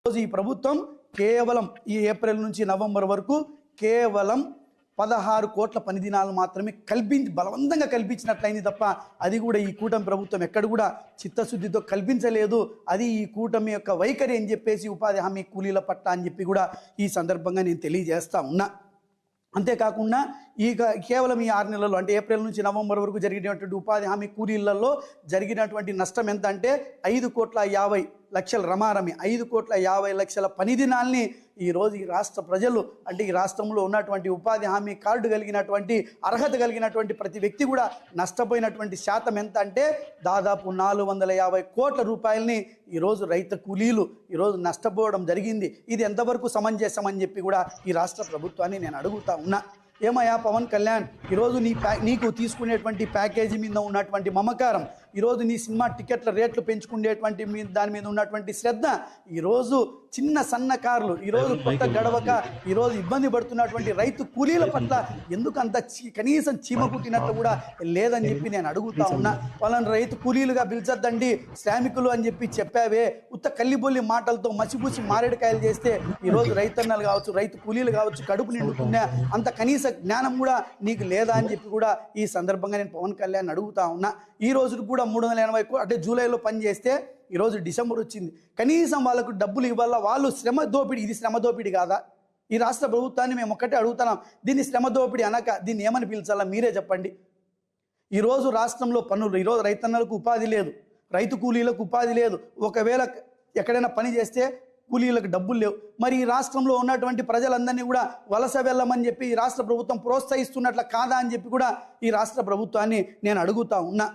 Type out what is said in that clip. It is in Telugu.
రోజు ఈ ప్రభుత్వం కేవలం ఈ ఏప్రిల్ నుంచి నవంబర్ వరకు కేవలం 16 కోట్ల పని దినాలు మాత్రమే బలవంతంగా కల్పించినట్లయింది తప్ప అది కూడా ఈ కూటమి ప్రభుత్వం ఎక్కడ కూడా చిత్తశుద్ధితో కల్పించలేదు. అది ఈ కూటమి యొక్క వైఖరి అని చెప్పేసి ఉపాధి హామీ కూలీల పట్ల అని చెప్పి కూడా ఈ సందర్భంగా నేను తెలియజేస్తా ఉన్నా. అంతేకాకుండా కేవలం ఈ 6 నెలల్లో అంటే ఏప్రిల్ నుంచి నవంబర్ వరకు జరిగినటువంటి ఉపాధి హామీ కూలీలలో జరిగినటువంటి నష్టం ఎంత అంటే 5,50,00,000 రమారమి 5,50,00,000 పని దినాల్ని ఈరోజు ఈ రాష్ట్ర ప్రజలు అంటే ఈ రాష్ట్రంలో ఉన్నటువంటి ఉపాధి హామీ కార్డు కలిగినటువంటి అర్హత కలిగినటువంటి ప్రతి వ్యక్తి కూడా నష్టపోయినటువంటి శాతం ఎంత అంటే దాదాపు 450 కోట్ల రూపాయలని ఈరోజు రైతు కూలీలు ఈరోజు నష్టపోవడం జరిగింది. ఇది ఎంతవరకు సమంజసమని చెప్పి కూడా ఈ రాష్ట్ర ప్రభుత్వాన్ని నేను అడుగుతా ఉన్నా. ఏమయ్యా పవన్ కళ్యాణ్, ఈరోజు నీకు తీసుకునేటువంటి ప్యాకేజీ మీద ఉన్నటువంటి మమకారం, ఈరోజు నీ సినిమా టికెట్ల రేట్లు పెంచుకునేటువంటి దాని మీద ఉన్నటువంటి శ్రద్ధ, ఈరోజు చిన్న సన్నకారులు ఈరోజు కొత్త గడవక ఈరోజు ఇబ్బంది పడుతున్నటువంటి రైతు కూలీల పట్ల ఎందుకు అంత కనీసం చీమ పుట్టినట్లు కూడా లేదని చెప్పి నేను అడుగుతా ఉన్నా. వాళ్ళని రైతు కూలీలుగా పిలిచద్దండి, శ్రామికులు అని చెప్పి చెప్పావే, ఉత్త కల్లిబొల్లి మాటలతో మసిపూసి మారేడుకాయలు చేస్తే ఈరోజు రైతన్నలు కావచ్చు, రైతు కూలీలు కావచ్చు కడుపు నిండుకున్నా అంత కనీస జ్ఞానం కూడా నీకు లేదా అని చెప్పి కూడా ఈ సందర్భంగా నేను పవన్ కళ్యాణ్ అడుగుతా ఉన్నా. ఈ రోజు కూడా 380 కోట్లు అంటే జూలైలో పని చేస్తే ఈరోజు డిసెంబర్ వచ్చింది, కనీసం వాళ్ళకు డబ్బులు ఇవ్వాలా? వాళ్ళు శ్రమ దోపిడీ, ఇది శ్రమ దోపిడీ కాదా? ఈ రాష్ట్ర ప్రభుత్వాన్ని మేము ఒక్కటే అడుగుతున్నాం, దీన్ని శ్రమ దోపిడీ అనక దీన్ని ఏమని పిలిచాలా మీరే చెప్పండి. ఈరోజు రాష్ట్రంలో పన్నులు, ఈరోజు రైతన్నలకు ఉపాధి లేదు, రైతు కూలీలకు ఉపాధి లేదు, ఒకవేళ ఎక్కడైనా పని చేస్తే కూలీలకు డబ్బులు లేవు. మరి ఈ రాష్ట్రంలో ఉన్నటువంటి ప్రజలందరినీ కూడా వలస వెళ్ళమని చెప్పి ఈ రాష్ట్ర ప్రభుత్వం ప్రోత్సహిస్తున్నట్ల కాదా అని చెప్పి కూడా ఈ రాష్ట్ర ప్రభుత్వాన్ని నేను అడుగుతా ఉన్నా.